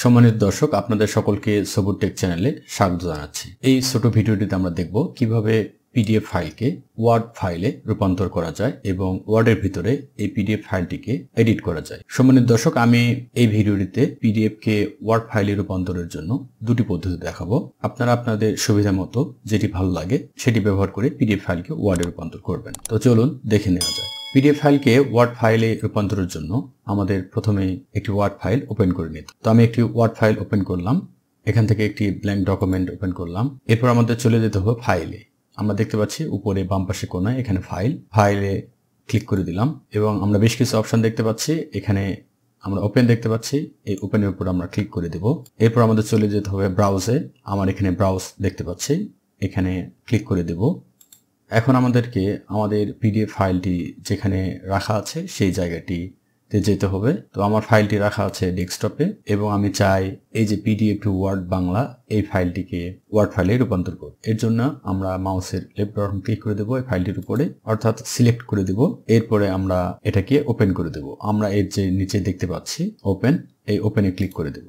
সম্মানিত দর্শক, আপনাদের সকলকে সবুর টেক চ্যানেলে স্বাগত জানাচ্ছি। এই ছোট ভিডিওটিতে আমরা দেখব কিভাবে পিডিএফ ফাইলকে ওয়ার্ড ফাইলে রূপান্তর করা যায় এবং ওয়ার্ডের ভিতরে এই পিডিএফ ফাইলটিকে এডিট করা যায়। সম্মানিত দর্শক, আমি এই ভিডিওটিতে পিডিএফ কে ওয়ার্ড ফাইলে রূপান্তরের জন্য দুটি পদ্ধতি দেখাবো। আপনারা আপনাদের সুবিধা মতো যেটি ভালো লাগে সেটি ব্যবহার করে পিডিএফ ফাইলকে ওয়ার্ডে রূপান্তর করবেন। তো চলুন দেখে নেওয়া যায়। পিডিএফ ফাইলকে ওয়ার্ড ফাইলে রূপান্তরের জন্য আমাদের প্রথমে একটি ওয়ার্ড ফাইল ওপেন করে নিতে। তো আমি একটি ওয়ার্ড ফাইল ওপেন করলাম, এখান থেকে একটি ব্ল্যাঙ্ক ডকুমেন্ট ওপেন করলাম। এরপর আমাদের চলে যেতে হবে ফাইলে। আমরা দেখতে পাচ্ছি উপরে বাম পাশে কোণায় এখানে ফাইলে ক্লিক করে দিলাম এবং আমরা বেশ কিছু অপশন দেখতে পাচ্ছি। এখানে আমরা ওপেন দেখতে পাচ্ছি, এই ওপেনের উপর আমরা ক্লিক করে দেব। এরপর আমাদের চলে যেতে হবে ব্রাউজে। আমার এখানে ব্রাউজ দেখতে পাচ্ছি, এখানে ক্লিক করে দেব। এখন আমাদেরকে আমাদের পিডিএফ ফাইলটি যেখানে রাখা আছে সেই জায়গাটিতে যেতে হবে। তো আমার ফাইলটি রাখা আছে ডেস্কটপে এবং আমি চাই এই যে পিডিএফ টু ওয়ার্ড বাংলা এই ফাইলটিকে ওয়ার্ড ফাইলে রূপান্তর করব। এর জন্য আমরা মাউসের লেফট বাটন ক্লিক করে দেব এই ফাইলটির উপরে, অর্থাৎ সিলেক্ট করে দেব। এরপরে আমরা এটাকে ওপেন করে দেব। আমরা এর যে নিচে দেখতে পাচ্ছি ওপেন, এই ওপেনে ক্লিক করে দেব।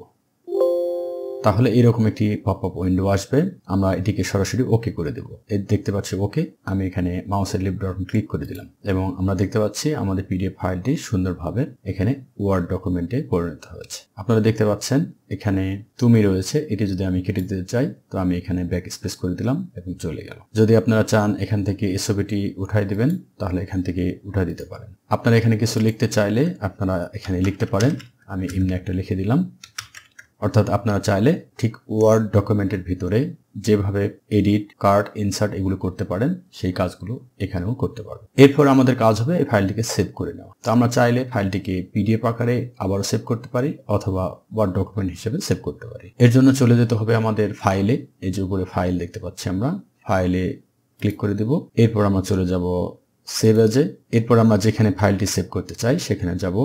তাহলে এরকম একটি পপআপ উইন্ডো আসবে। আমরা এটিকে সরাসরি ওকে করে দেব। এর দেখতে পাচ্ছি ওকে। আমি এখানে মাউসের লেফট বাটন ক্লিক করে দিলাম এবং আমরা দেখতে পাচ্ছি আমাদের পিডিএফ ফাইলটি সুন্দরভাবে এখানে ওয়ার্ড ডকুমেন্টে পরিণত হয়েছে। আপনারা দেখতে পাচ্ছেন এখানে তুমি রয়েছে, এটি যদি আমি কেটে দিতে চাই তো আমি এখানে ব্যাক স্পেস করে দিলাম এবং চলে গেল। যদি আপনারা চান এখান থেকে এই ছবিটি উঠাই দিবেন তাহলে এখান থেকে উঠাই দিতে পারেন। আপনারা এখানে কিছু লিখতে চাইলে আপনারা এখানে লিখতে পারেন। আমি এমনি একটা লিখে দিলাম। অর্থাৎ আপনারা চাইলে ঠিক ওয়ার্ড ডকুমেন্টের ভিতরে যেভাবে এডিট, কাট, ইনসার্ট এগুলো করতে পারেন সেই কাজগুলো এখানেও করতে পারবেন। এরপর আমাদের কাজ হবে এই ফাইলটিকে সেভ করে নেওয়া। তো আমরা চাইলে ফাইলটিকে পিডিএফ আকারে আবারও সেভ করতে পারি অথবা ওয়ার্ড ডকুমেন্ট হিসেবে সেভ করতে পারি। এর জন্য চলে যেতে হবে আমাদের ফাইলে। এই যে উপরে ফাইল দেখতে পাচ্ছি, আমরা ফাইলে ক্লিক করে দেব। এরপর আমরা চলে যাব সেভ এজে। এরপর আমরা যেখানে ফাইলটি সেভ করতে চাই সেখানে যাব।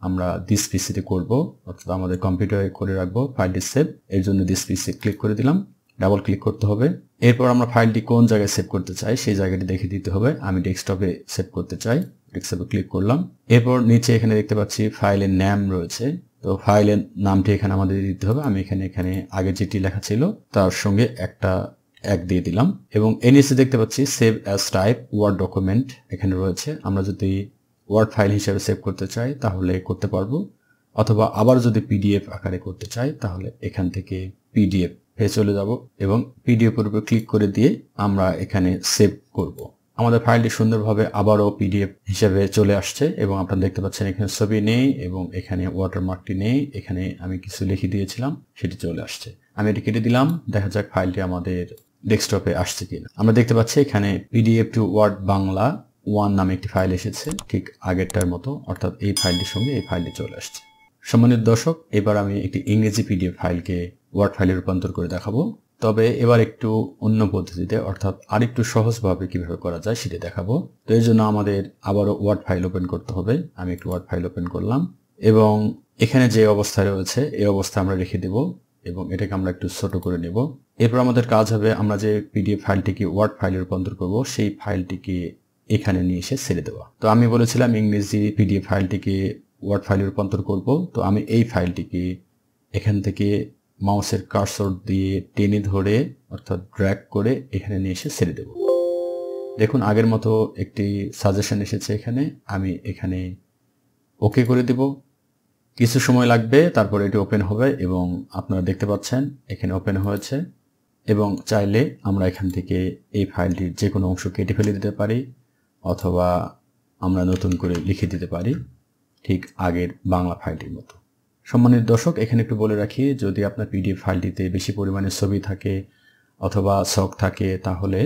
আমরা দিস পিসিতে করব, অর্থাৎ আমাদের কম্পিউটারে করে রাখবো ফাইলটি সেভ। এর জন্য দিস পিসি ক্লিক করে দিলাম, ডাবল ক্লিক করতে হবে। এরপর আমরা ফাইলটি কোন জায়গায় সেভ করতে চাই সেই জায়গাটি দেখে দিতে হবে। আমি ডেস্কটপে সেভ করতে চাই, ডেস্কটপে ক্লিক করলাম। এরপর নিচে এখানে দেখতে পাচ্ছি ফাইলের নাম রয়েছে। তো ফাইলের নামটি এখানে আমাদের দিতে হবে। আমি এখানে আগে যেটি লেখা ছিল তার সঙ্গে একটা এক দিয়ে দিলাম এবং এর নিচে দেখতে পাচ্ছি save as type word document এখানে রয়েছে। আমরা যদি ওয়ার্ড ফাইল হিসেবে সেভ করতে চাই তাহলে করতে পারবো, অথবা আবার যদি পিডিএফ আকারে করতে চাই তাহলে এখান থেকে পিডিএফ চলে যাব এবং পিডিএফ এর উপর ক্লিক করে দিয়ে আমরা এখানে সেভ করব। আমাদের ফাইলটি সুন্দরভাবে আবারও পিডিএফ হিসেবে চলে আসছে এবং আপনারা দেখতে পাচ্ছেন এখানে ছবি নেই এবং এখানে ওয়াটারমার্কটি নেই। এখানে আমি কিছু লিখে দিয়েছিলাম, সেটি চলে আসছে। আমি এটি কেটে দিলাম। দেখা যাক ফাইলটি আমাদের ডেস্কটপে আসছে কিনা। আমরা দেখতে পাচ্ছি এখানে পিডিএফ টু ওয়ার্ড বাংলা 1 নামে একটি ফাইল এসেছে, ঠিক আগেরটার মতো, অর্থাৎ এই ফাইলটির সঙ্গে এই ফাইলটি চলে আসছে। সম্মানিত দর্শক, এবার আমি একটি ইংরেজি পিডিএফ ফাইলকে ওয়ার্ড ফাইলে রূপান্তর করে দেখাবো। তবে এবার একটু অন্য পদ্ধতিতে, অর্থাৎ আরেকটু সহজভাবে কিভাবে করা যায় সেটি দেখাবো। তো এর জন্য আমাদের আবারও ওয়ার্ড ফাইল ওপেন করতে হবে। আমি একটু ওয়ার্ড ফাইল ওপেন করলাম এবং এখানে যে অবস্থায় রয়েছে এই অবস্থা আমরা রেখে দেব এবং এটাকে আমরা একটু ছোট করে নেব। এরপর আমাদের কাজ হবে আমরা যে পিডিএফ ফাইলটিকে ওয়ার্ড ফাইলে রূপান্তর করব সেই ফাইলটিকে এখানে নিয়ে এসে ছেড়ে দেওয়া। তো আমি বলেছিলাম ইংরেজি পিডিএফ ফাইলটিকে ওয়ার্ড ফাইলে রূপান্তর করব। তো আমি এই ফাইলটিকে এখান থেকে মাউসের কার্সর দিয়ে টেনে ধরে, অর্থাৎ ড্র্যাগ করে এখানে নিয়ে এসে ছেড়ে দেব। দেখুন আগের মতো একটি সাজেশন এসেছে এখানে। আমি এখানে ওকে করে দেব। কিছু সময় লাগবে, তারপর এটি ওপেন হবে এবং আপনারা দেখতে পাচ্ছেন এখানে ওপেন হয়েছে এবং চাইলে আমরা এখান থেকে এই ফাইলটির যে কোনো অংশ কেটে ফেলে দিতে পারি অথবা আমরা নতুন করে লিখে দিতে পারি, ঠিক আগের বাংলা ফাইলটির মতো। সম্মানিত দর্শক, এখানে একটু বলে রাখি, যদি আপনার পিডিএফ ফাইলটিতে বেশি পরিমাণে ছবি থাকে অথবা ছক থাকে তাহলে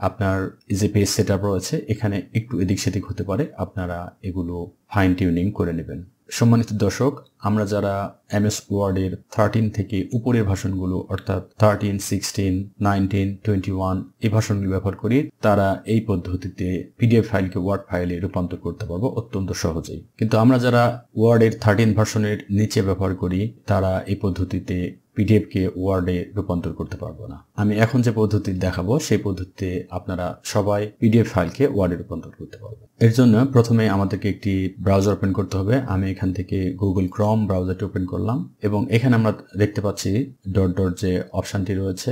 আপনার যে পেজ সেটআপ রয়েছে এখানে একটু এদিক সেদিক হতে পারে, আপনারা এগুলো ফাইন টিউনিং করে নেবেন। সম্মানিত দর্শক, আমরা যারা এমএস ওয়ার্ডের 13 থেকে উপরের ভার্সনগুলো অর্থাৎ 13, 16, 19, 21 এই ভার্সনগুলো ব্যবহার করি তারা এই পদ্ধতিতে পিডিএফ ফাইলকে ওয়ার্ড ফাইলে রূপান্তর করতে পারবো অত্যন্ত সহজেই। কিন্তু আমরা যারা ওয়ার্ডের 13 ভার্সনের নিচে ব্যবহার করি তারা এই পদ্ধতিতে পিডিএফ কে ওয়ার্ডে রূপান্তর করতে পারবো না। আমি এখন যে পদ্ধতি দেখাবো সেই পদ্ধতিতে আপনারা সবাই পিডিএফ ফাইলকে ওয়ার্ডে রূপান্তর করতে পারবেন। এর জন্য প্রথমে আমাদেরকে একটি ব্রাউজার ওপেন করতে হবে। আমি এখান থেকে গুগল ক্রোম ব্রাউজারটি ওপেন করলাম এবং এখানে আমরা দেখতে পাচ্ছি ডট ডট যে অপশনটি রয়েছে,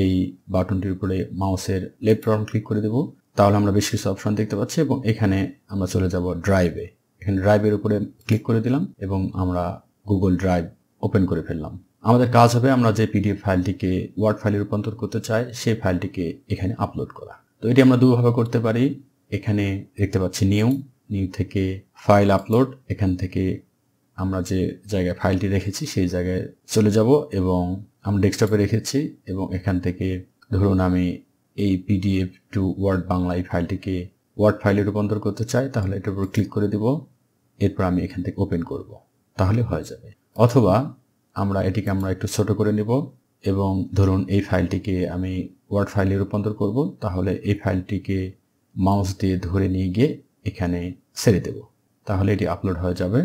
এই বাটনটির উপরে মাউসের লেফট বাটন ক্লিক করে দেব। তাহলে আমরা বেশ কিছু অপশন দেখতে পাচ্ছি এবং এখানে আমরা চলে যাব ড্রাইভে। এখানে ড্রাইভের উপরে ক্লিক করে দিলাম এবং আমরা গুগল ড্রাইভ ওপেন করে ফেললাম। আমাদের কাজ হবে আমরা যে পিডিএফ ফাইলটিকে ওয়ার্ড ফাইলে রূপান্তর করতে চাই সেই ফাইলটিকে এখানে আপলোড করা। তো এটি আমরা দুভাবে করতে পারি। এখানে দেখতে পাচ্ছি নিউ থেকে ফাইল আপলোড, এখান থেকে আমরা যে জায়গায় ফাইলটি রেখেছি সেই জায়গায় চলে যাব এবং আমরা ডেস্কটপে রেখেছি এবং এখান থেকে ধরুন আমি এই পিডিএফ টু ওয়ার্ড বাংলা এই ফাইলটিকে ওয়ার্ড ফাইলে রূপান্তর করতে চাই, তাহলে এটার উপর ক্লিক করে দিব। এরপর আমি এখান থেকে ওপেন করব, তাহলে হয়ে যাবে। অথবা এটিকে আমরা একটু ছোট করে নেব এবং ধরুন এই ফাইলটিকে আমি ওয়ার্ড ফাইলে রূপান্তর করব, তাহলে এই ফাইলটিকে মাউস দিয়ে ধরে নিয়ে গিয়ে এখানে ছেড়ে দেব, তাহলে এটি আপলোড হয়ে যাবে।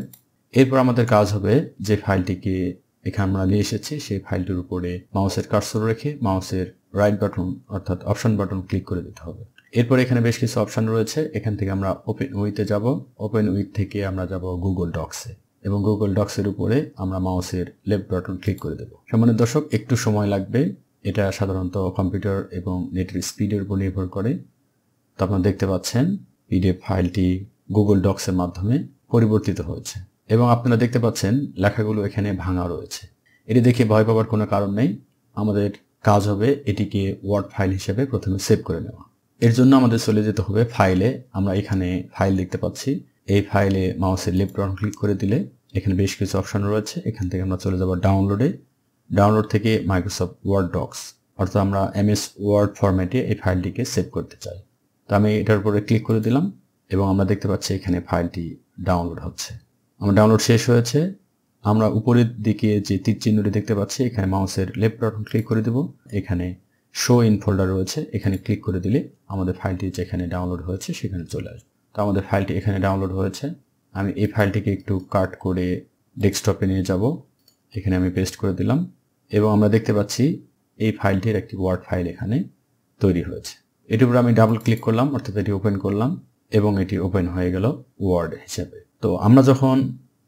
এরপর আমাদের কাজ হবে যে ফাইলটিকে এখানে আমরা নিয়ে এসেছি সেই ফাইলটির উপরে মাউসের কার্সর রেখে মাউসের রাইট বাটন অর্থাৎ অপশন বাটন ক্লিক করে দিতে হবে। এরপর এখানে বেশ কিছু অপশন রয়েছে, এখান থেকে আমরা ওপেন উইথে যাব। ওপেন উইথ থেকে আমরা যাব গুগল ডক্সে এবং গুগল ডক্সের উপরে আমরা মাউসের লেফট বাটন ক্লিক করে দেব। সম্মানিত দর্শক, একটু সময় লাগবে, এটা সাধারণত কম্পিউটার এবং নেটের স্পিডের উপর নির্ভর করে। তো আপনারা দেখতে পাচ্ছেন পিডিএফ ফাইলটি গুগল ডক্সের মাধ্যমে পরিবর্তিত হয়েছে এবং আপনারা দেখতে পাচ্ছেন লেখাগুলো এখানে ভাঙা রয়েছে। এটি দেখে ভয় পাওয়ার কোনো কারণ নেই। আমাদের কাজ হবে এটিকে ওয়ার্ড ফাইল হিসেবে প্রথমে সেভ করে নেওয়া। এর জন্য আমাদের চলে যেতে হবে ফাইলে। আমরা এখানে ফাইল দেখতে পাচ্ছি, এই ফাইলে মাউসের লেফট বাটন ক্লিক করে দিলে এখানে বেশ কিছু অপশন রয়েছে। এখান থেকে আমরা চলে যাব ডাউনলোডে। ডাউনলোড থেকে মাইক্রোসফট ওয়ার্ড ডক্স অর্থাৎ আমরা এমএস ওয়ার্ড ফরম্যাটে এই ফাইলটিকে সেভ করতে চাই। তো আমি এটার উপরে ক্লিক করে দিলাম এবং আমরা দেখতে পাচ্ছি এখানে ফাইলটি ডাউনলোড হচ্ছে। আমার ডাউনলোড শেষ হয়েছে। আমরা উপরের দিকে যে তীর চিহ্নটি দেখতে পাচ্ছি এখানে মাউসের লেফট বাটন ক্লিক করে দেব। এখানে শো ইন ফোল্ডার রয়েছে, এখানে ক্লিক করে দিলে আমাদের ফাইলটি যেখানে ডাউনলোড হয়েছে সেখানে চলে আসবে। তো আমাদের ফাইলটি এখানে ডাউনলোড হয়েছে। আমি এই ফাইলটিকে একটু কাট করে ডেস্কটপে নিয়ে যাব, এখানে আমি পেস্ট করে দিলাম এবং আমরা দেখতে পাচ্ছি এই ফাইলটির একটি ওয়ার্ড ফাইল এখানে তৈরি হয়েছে। এটির উপর আমি ডাবল ক্লিক করলাম অর্থাৎ এটি ওপেন করলাম এবং এটি ওপেন হয়ে গেল ওয়ার্ড হিসেবে। তো আমরা যখন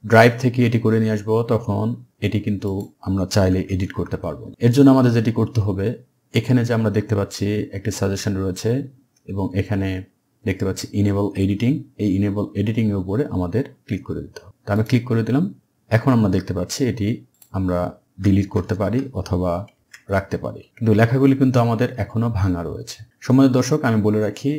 ড্রাইভ থেকে এটি করে নিয়ে আসবো তখন এটি কিন্তু আমরা চাইলে এডিট করতে পারবো। এর জন্য আমাদের যেটি করতে হবে, এখানে যে আমরা দেখতে পাচ্ছি একটি সাজেশন রয়েছে এবং এখানে দেখতে পাচ্ছি ইনেবল এডিটিং, এই ইনেবল এডিটিং এর উপরে আমাদের ক্লিক করে দিতে হবে। তো আমি ক্লিক করে দিলাম। এখন আমরা দেখতে পাচ্ছি এটি আমরা ডিলিট করতে পারি অথবা রাখতে পারি, কিন্তু লেখাগুলি কিন্তু আমাদের এখনো ভাঙা রয়েছে। সম্মানিত দর্শক, আমি বলে রাখি,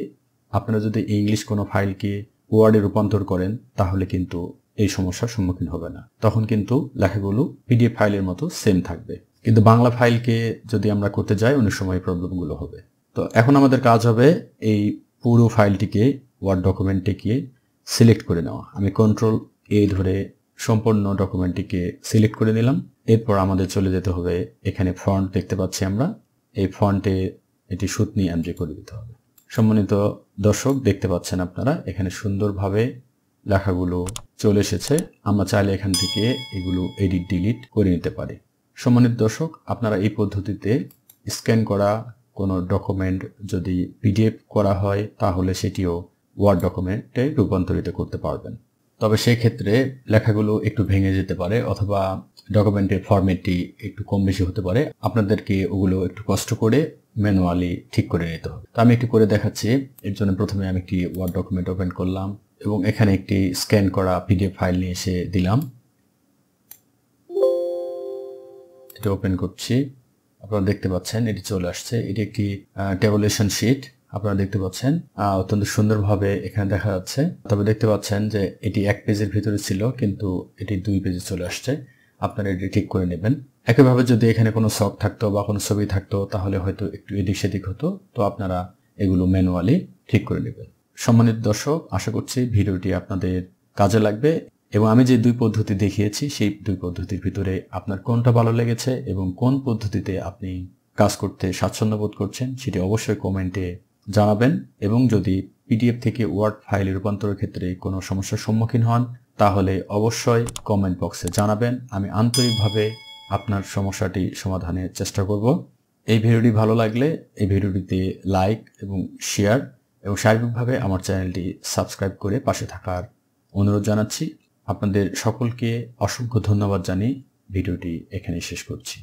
আপনারা যদি ইংলিশ কোনো ফাইলকে ওয়ার্ডে রূপান্তর করেন তাহলে কিন্তু এই সমস্যার সম্মুখীন হবে না, তখন কিন্তু লেখাগুলো পিডিএফ ফাইলের মতো সেম থাকবে। কিন্তু বাংলা ফাইলকে যদি আমরা করতে যাই অনেক সময় প্রবলেমগুলো হবে। তো এখন আমাদের কাজ হবে এই পুরো ফাইলটিকে ওয়ার্ড ডকুমেন্টটিকে সিলেক্ট করে নেওয়া। আমি কন্ট্রোল এ ধরে সম্পূর্ণ ডকুমেন্টটিকে সিলেক্ট করে নিলাম। এরপর আমাদের চলে যেতে হবে, এখানে ফন্ট দেখতে পাচ্ছি আমরা, এই ফন্টে এটি সুতনি এমজি করে দিতে হবে। সম্মানিত দর্শক, দেখতে পাচ্ছেন আপনারা এখানে সুন্দরভাবে লেখাগুলো চলে এসেছে। আমরা চাইলে এখান থেকে এগুলো এডিট ডিলিট করে নিতে পারি। সম্মানিত দর্শক, আপনারা এই পদ্ধতিতে স্ক্যান করা কোনো ডকুমেন্ট যদি পিডিএফ করা হয় তাহলে সেটিও ওয়ার্ড ডকুমেন্টে রূপান্তরিত করতে পারবেন। তবে সেই ক্ষেত্রে লেখাগুলো একটু ভেঙে যেতে পারে অথবা ডকুমেন্টের ফরম্যাটটি একটু কম বেশি হতে পারে। আপনাদেরকে ওগুলো একটু কষ্ট করে ম্যানুয়ালি ঠিক করে নিতে হবে। তো আমি একটু করে দেখাচ্ছি। এর জন্য প্রথমে আমি একটি ওয়ার্ড ডকুমেন্ট ওপেন করলাম এবং এখানে একটি স্ক্যান করা পিডিএফ ফাইল নিয়ে এসে দিলাম। এটা ওপেন করছি, আপনারা দেখতে পাচ্ছেন এটি চলে আসছে। এটি একটি ট্যাবুলেশন শিট, আপনারা দেখতে পাচ্ছেন অত্যন্ত সুন্দরভাবে এখানে দেখা যাচ্ছে। তবে দেখতে পাচ্ছেন যে এটি এক পেজের ভিতরে ছিল কিন্তু এটি 2 পেজে চলে আসছে। আপনারা এটি ঠিক করে নেবেন। একইভাবে যদি এখানে কোনো শখ থাকতো বা কোনো ছবি থাকতো তাহলে হয়তো একটু এদিক সেদিক হতো। তো আপনারা এগুলো ম্যানুয়ালি ঠিক করে নেবেন। সম্মানিত দর্শক, আশা করছি ভিডিওটি আপনাদের কাজে লাগবে এবং আমি যে 2 পদ্ধতি দেখিয়েছি সেই 2 পদ্ধতির ভিতরে আপনার কোনটা ভালো লেগেছে এবং কোন পদ্ধতিতে আপনি কাজ করতে স্বাচ্ছন্দ্য বোধ করছেন সেটি অবশ্যই কমেন্টে জানাবেন। এবং যদি পিডিএফ থেকে ওয়ার্ড ফাইলে রূপান্তরের ক্ষেত্রে কোনো সমস্যার সম্মুখীন হন তাহলে অবশ্যই কমেন্ট বক্সে জানাবেন। আমি আন্তরিকভাবে আপনার সমস্যাটি সমাধানের চেষ্টা করব। এই ভিডিওটি ভালো লাগলে এই ভিডিওটিতে লাইক এবং শেয়ার এবং সার্বিকভাবে আমার চ্যানেলটি সাবস্ক্রাইব করে পাশে থাকার অনুরোধ জানাচ্ছি। আপনাদের সকলকে অসংখ্য ধন্যবাদ জানিয়ে ভিডিওটি এখানে শেষ করছি।